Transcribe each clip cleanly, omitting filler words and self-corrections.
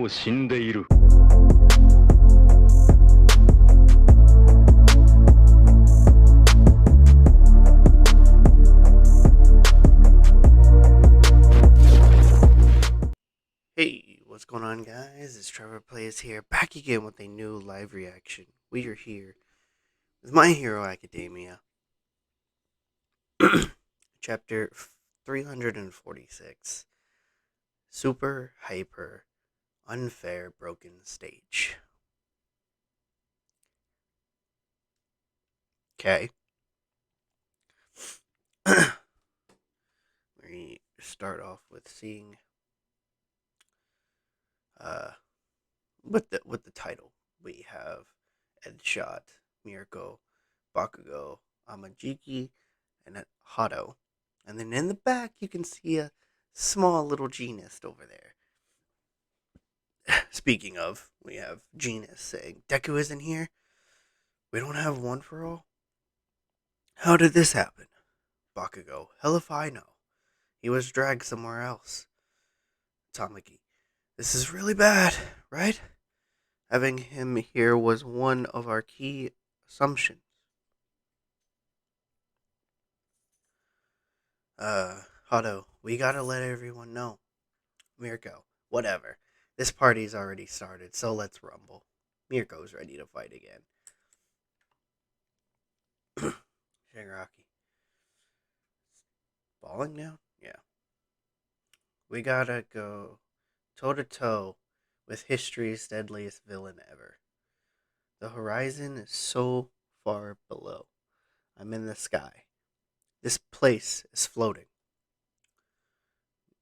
う死んでいる。Hey, what's going on, guys? It's Trevor Plays here, back again with a new live reaction. We are here with My Hero Academia, chapter 346, Super Hyper Unfair Broken Stage. Okay. We start off with seeing with the title. We have Edshot, Mirko, Bakugo, Amajiki, and Hado. And then in the back you can see a small little genist over there. Speaking of, we have Genus saying, Deku isn't here? We don't have one for all? How did this happen? Bakugo, hell if I know. He was dragged somewhere else. Tamaki, this is really bad, right? Having him here was one of our key assumptions. Hado, we gotta let everyone know. Mirko, whatever. This party's already started, so let's rumble. Mirko's ready to fight again. Shigaraki. Falling now? Yeah. We gotta go toe to toe with history's deadliest villain ever. The horizon is so far below. I'm in the sky. This place is floating.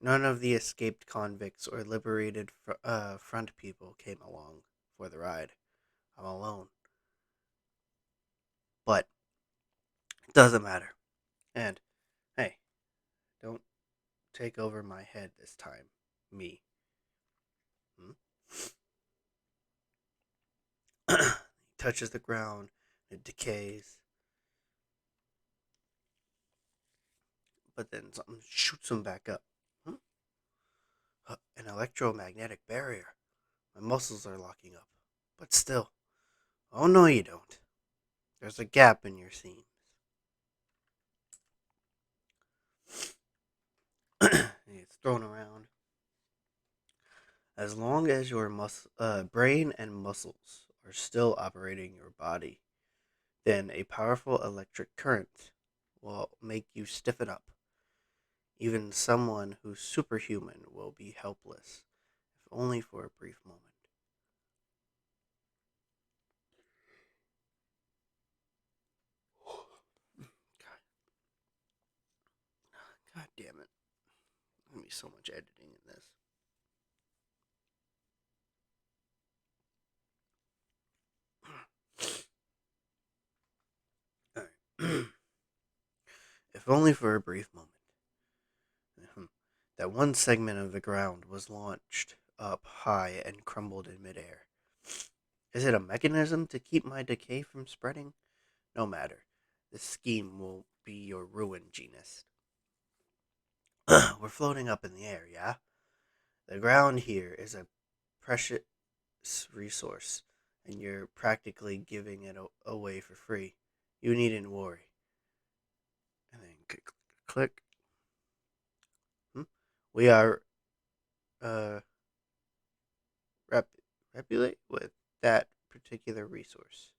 None of the escaped convicts or liberated front people came along for the ride. I'm alone. But it doesn't matter. And, hey, don't take over my head this time. Me. He touches the ground. It decays. But then something shoots him back up. An electromagnetic barrier. My muscles are locking up. But still. Oh, no, you don't. There's a gap in your seams. It's thrown around. As long as your brain and muscles are still operating your body, then a powerful electric current will make you stiffen up. Even someone who's superhuman will be helpless, if only for a brief moment. God damn it. There's going to be so much editing in this. Alright. If only for a brief moment. That one segment of the ground was launched up high and crumbled in midair. Is it a mechanism to keep my decay from spreading? No matter. This scheme will be your ruin, Genus. We're floating up in the air, yeah? The ground here is a precious resource, and you're practically giving it away for free. You needn't worry. And then click. We are repulate with that particular resource.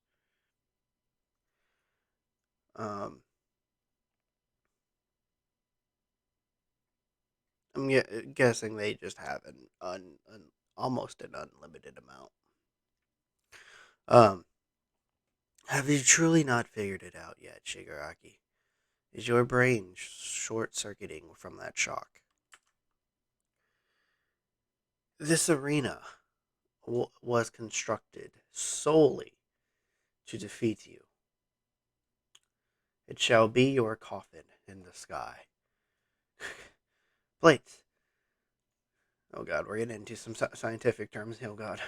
I'm guessing they just have an almost an unlimited amount. Have you truly not figured it out yet, Shigaraki? Is your brain short-circuiting from that shock? This arena was constructed solely to defeat you. It shall be your coffin in the sky. Plates. Oh god, we're getting into some scientific terms. Oh god.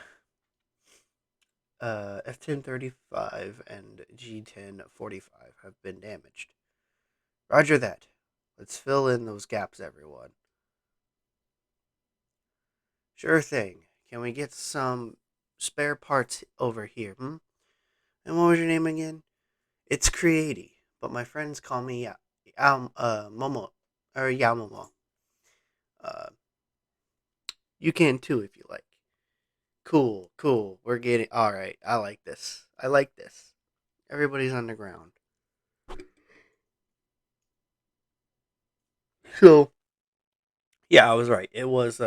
F-1035 and G-1045 have been damaged. Roger that. Let's fill in those gaps, everyone. Sure thing. can we get some spare parts over here, hmm? And what was your name again? It's Creati, but my friends call me Momo, or Yamomo. Uh, you can too if you like. Cool, cool. We're getting, alright, I like this. I like this. Everybody's underground. So, yeah, I was right. It was,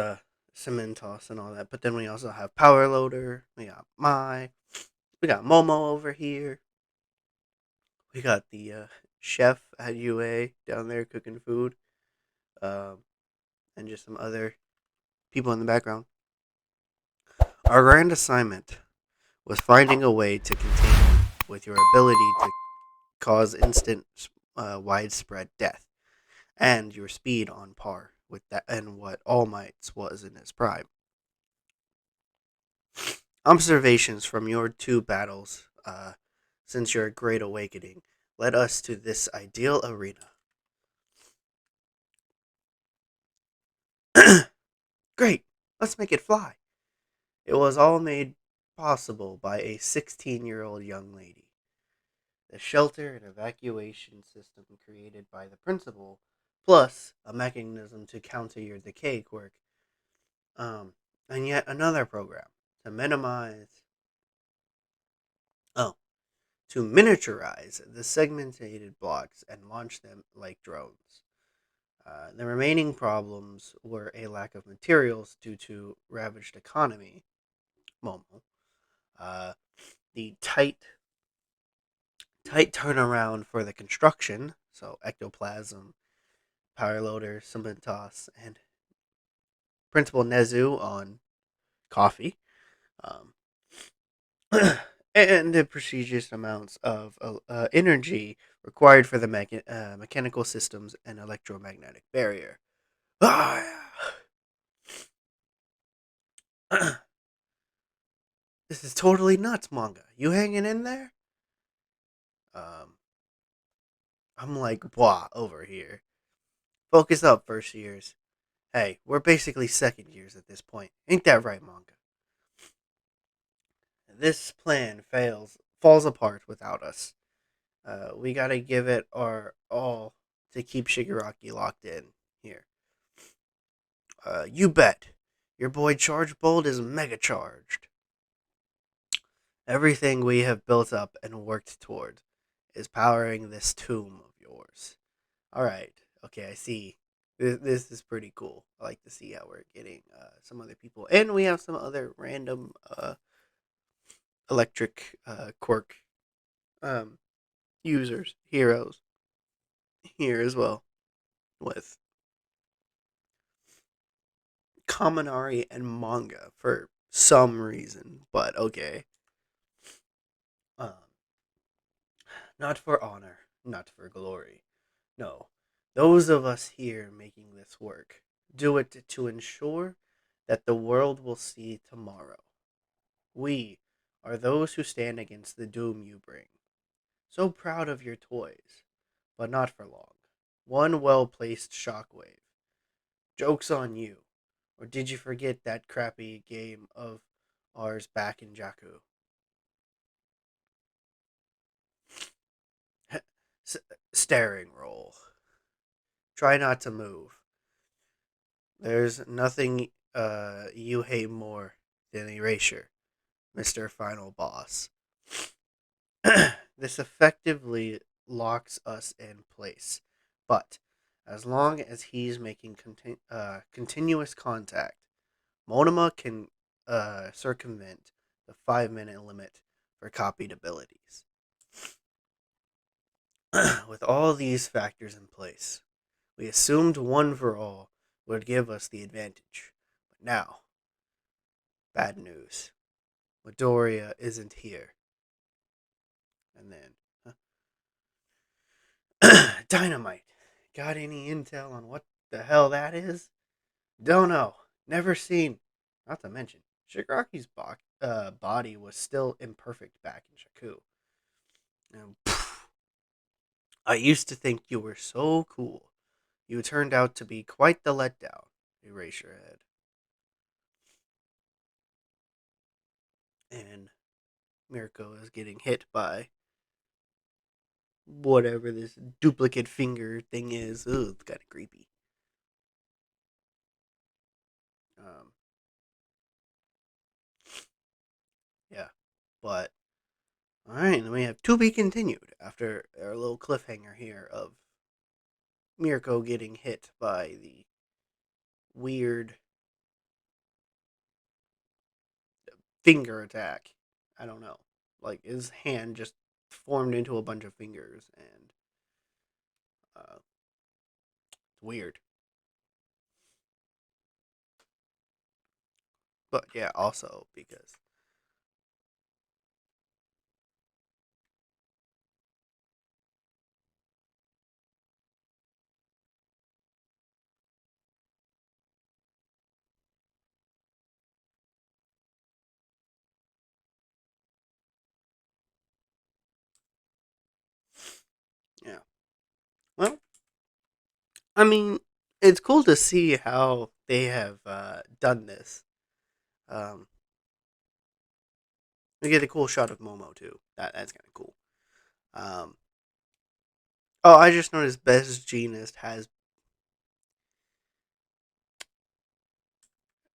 cement toss and all that, but then we also have Power Loader. We got Momo over here. We got the chef at UA down there cooking food, um, and just some other people in the background. Our grand assignment was finding a way to contain with your ability to cause instant, widespread death, and your speed on par with that and what All Might's was in his prime. Observations from your two battles, since your great awakening, led us to this ideal arena. Great, let's make it fly. It was all made possible by a 16-year-old young lady. The shelter and evacuation system created by the principal, plus a mechanism to counter your decay quirk, and yet another program to minimize, oh, to miniaturize the segmented blocks and launch them like drones. The remaining problems were a lack of materials due to ravaged economy, Momo, uh, the tight turnaround for the construction, so ectoplasm, power loader, cement toss, and Principal Nezu on coffee, um, and the precious amounts of energy required for the mechanical systems and electromagnetic barrier. Ah, this is totally nuts, manga. You hanging in there? Um, I'm like, blah, over here. Focus up, first years. Hey, we're basically second years at this point. Ain't that right, manga? This plan falls apart without us. We gotta give it our all to keep Shigaraki locked in here. You bet. Your boy Charge Bolt is mega charged. Everything we have built up and worked toward is powering this tomb of yours. Alright, okay, I see. This is pretty cool. I like to see how we're getting some other people. And we have some other random electric quirk um, users, heroes here as well. With Kaminari and manga for some reason, but okay. Um, not for honor, not for glory. No, those of us here making this work do it to ensure that the world will see tomorrow. We are those who stand against the doom you bring. So proud of your toys, but not for long. One well placed shockwave. Joke's on you. Or did you forget that crappy game of ours back in Jakku? S- Staring roll. Try not to move. There's nothing you hate more than erasure, Mr. Final Boss. This effectively locks us in place. But as long as he's making continuous contact, Monoma can circumvent the 5-minute limit for copied abilities. With all these factors in place, we assumed one for all would give us the advantage. But now, bad news. Midoriya isn't here. And then, Dynamite. Got any intel on what the hell that is? Don't know. Never seen. Not to mention, Shigaraki's body was still imperfect back in Shaku. And, I used to think you were so cool. You turned out to be quite the letdown. Erase your head. and Mirko is getting hit by whatever this duplicate finger thing is. Ugh, it's kind of creepy. Um, yeah, but all right, then we have to be continued after our little cliffhanger here of Mirko getting hit by the weird finger attack. I don't know. Like his hand just formed into a bunch of fingers, and it's weird. But yeah, also because yeah. Well, I mean, it's cool to see how they have done this. Um, we get a cool shot of Momo too. That's kind of cool. Um, oh, I just noticed Best Jeanist has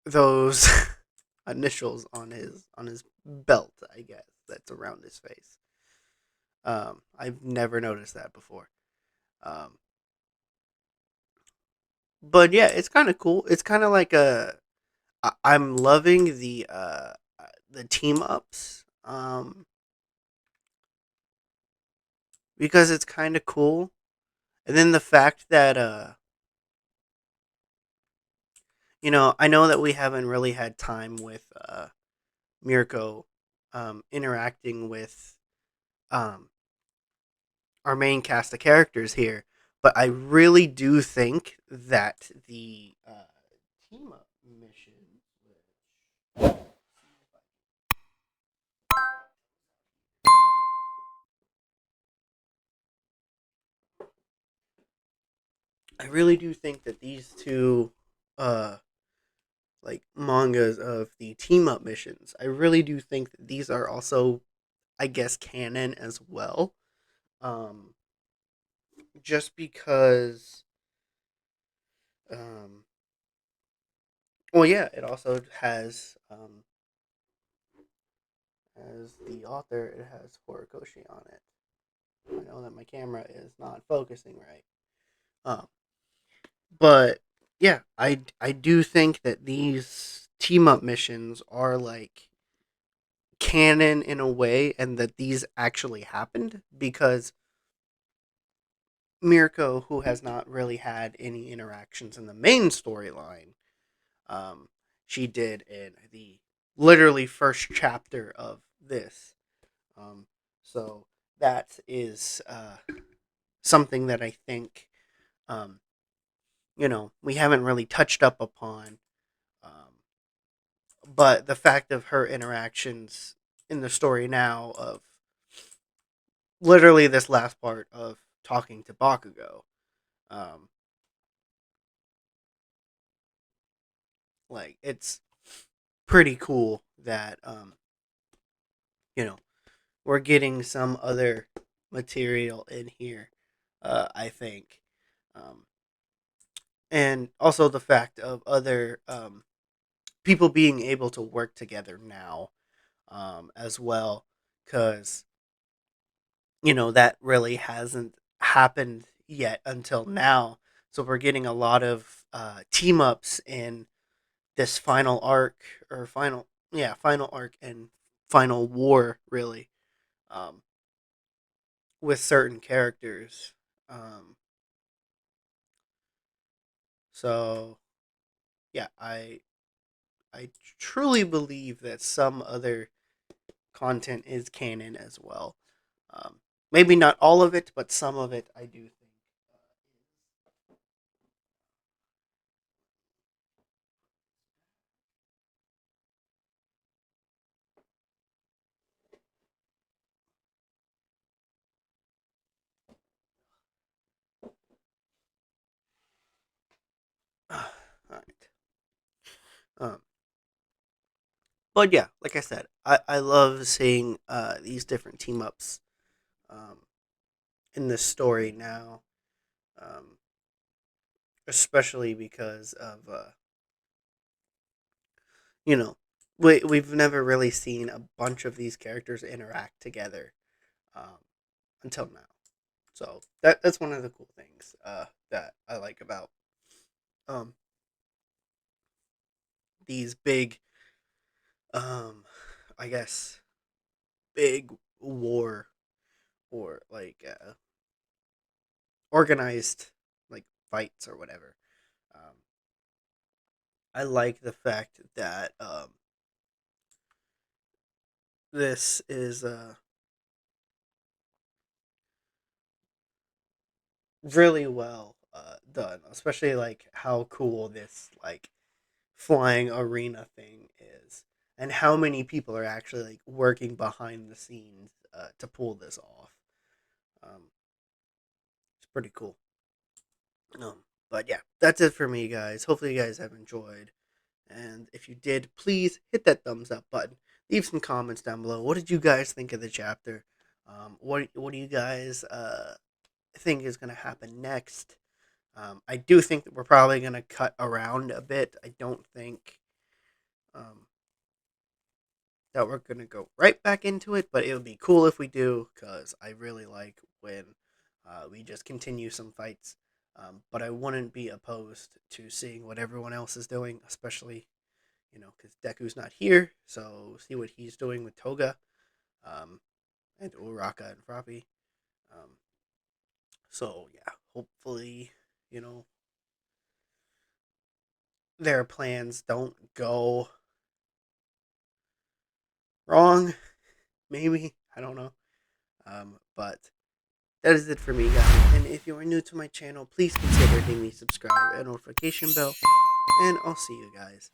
those initials on his belt. I guess that's around his face. I've never noticed that before. Um, but yeah, it's kind of cool. It's kind of like a. I'm loving the team ups. Because it's kind of cool, and then the fact that I know that we haven't really had time with Mirko interacting with um our main cast of characters here, but I really do think that the team up mission. I really do think that these two, uh, like mangas of the team up missions, I really do think that these are also, I guess, canon as well. Um, just because, um, well, yeah, it also has, as the author, it has Horikoshi on it. I know that my camera is not focusing right. Um, but yeah, I do think that these team up missions are like canon in a way, and that these actually happened because Mirko, who has not really had any interactions in the main storyline, um, she did in the literally first chapter of this. Um, so that is something that I think um, we haven't really touched up upon. Um, but the fact of her interactions in the story now of literally this last part of talking to Bakugo, um, like it's pretty cool that you know we're getting some other material in here. I think, um, and also the fact of other people being able to work together now, as well, because that really hasn't happened yet until now. So we're getting a lot of team ups in this final arc, or final arc and final war, really, um, with certain characters. Um, so yeah, I truly believe that some other content is canon as well. Um, maybe not all of it, but some of it I do think. All right. Um, But yeah, like I said, I love seeing these different team ups um, in this story now, um, especially because of you know we've never really seen a bunch of these characters interact together um, until now. So that's one of the cool things that I like about um, these big, um, I guess, big war or like organized like fights or whatever. Um, I like the fact that this is really well done, especially like how cool this like flying arena thing is, and how many people are actually like working behind the scenes to pull this off. Um, it's pretty cool. But yeah, that's it for me, guys. Hopefully, you guys have enjoyed. And if you did, please hit that thumbs up button. Leave some comments down below. What did you guys think of the chapter? What do you guys think is going to happen next? I do think that we're probably going to cut around a bit. I don't think um, that we're going to go right back into it, but it would be cool if we do because I really like when we just continue some fights. But I wouldn't be opposed to seeing what everyone else is doing, especially because Deku's not here, so see what he's doing with Toga, um, and Uraka and Froppy. Um, so yeah, hopefully, you know, their plans don't go wrong. Maybe I don't know. But that is it for me, guys. And if you are new to my channel, please consider hitting the subscribe and notification bell. And I'll see you guys